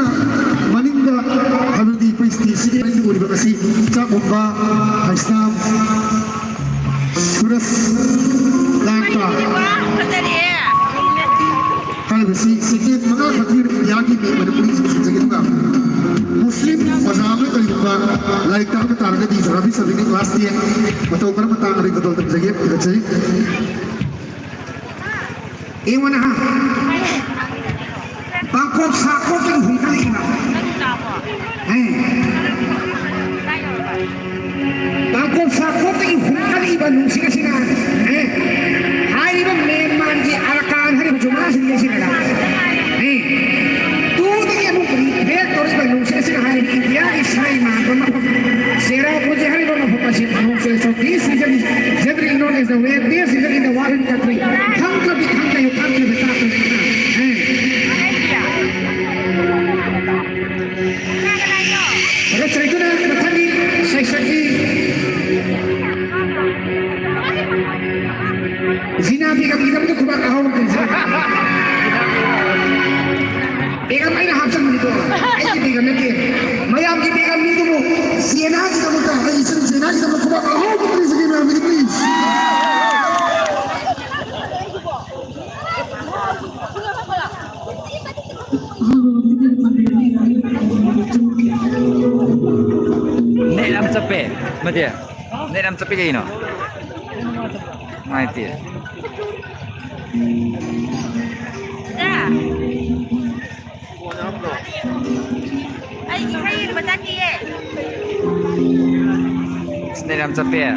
Asina Maninga Habudi Pristi Sige University Chakumba Islam Suras Lanka Halbasi Sige Mga Fatir Yagi Pada Polis Sige Muslim Pasama Kaliba Like Taka Targa Di Sarabi Sabini Last Year Matau Kara Matang Ring Betul Tapi Sige Let's say Iwan ha Bangkok sakot yang hungkal ina Bangkok sakot yang hungkal iba nung sina hari ba memang di arakan hari berjumlah sini tu dengan mungkin betul iba nung sina hari India Israel mah Sarah puji hari ba mapapasir nung sina so this is generally known as the way this is in the warren country hangka yung country betapa Saya itu dah bertani saya segi zina kita itu kubah kau kan Eka main hapsan itu aja tiga nanti mayam kita kami itu mu zina kita mu tak zina kita mu kubah kau kan segi nanti please Nelam capek, mati ya? Nelam capek kayak ini, mati ya? Nelam capek ya?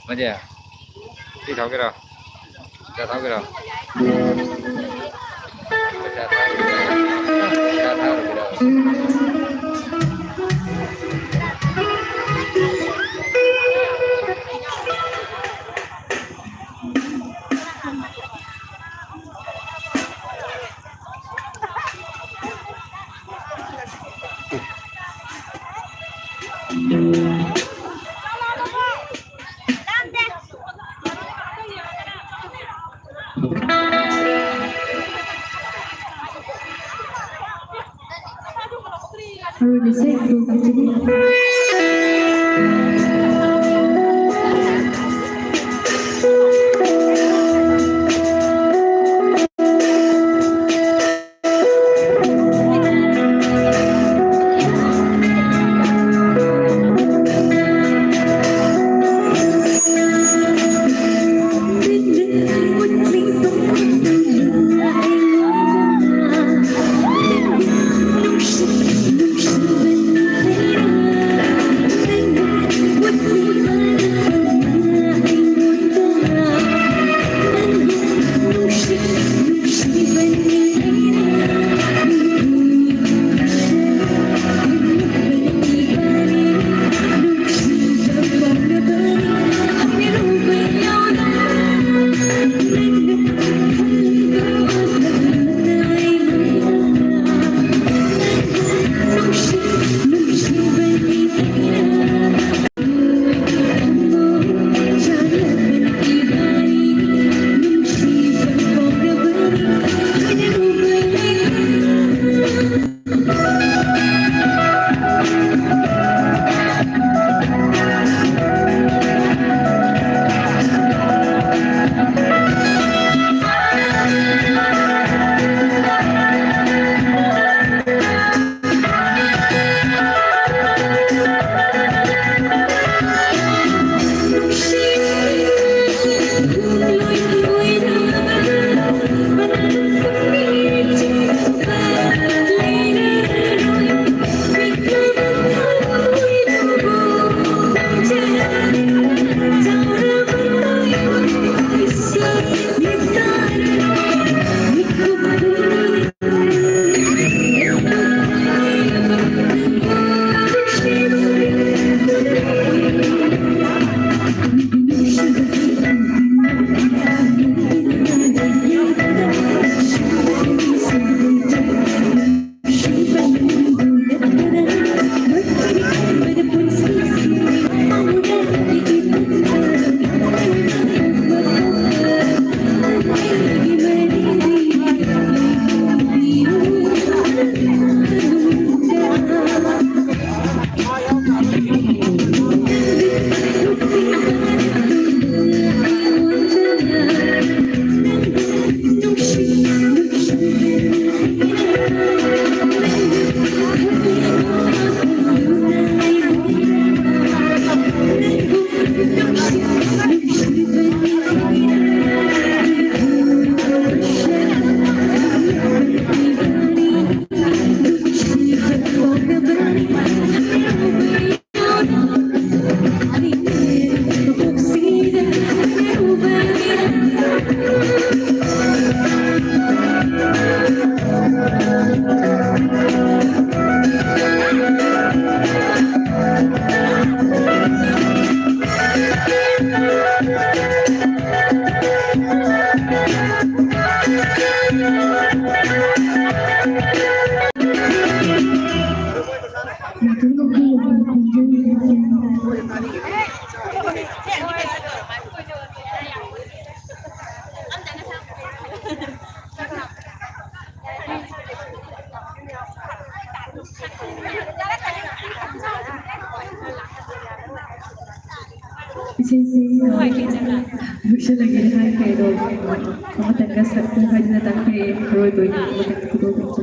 म्हणजे ती tháo cái rồi ra tháo cái rồi ra tháo rồi cái rồi Sensei, gusto lang yun pero kumatagas sa buhay na tayo, pero ito yung magkakatulog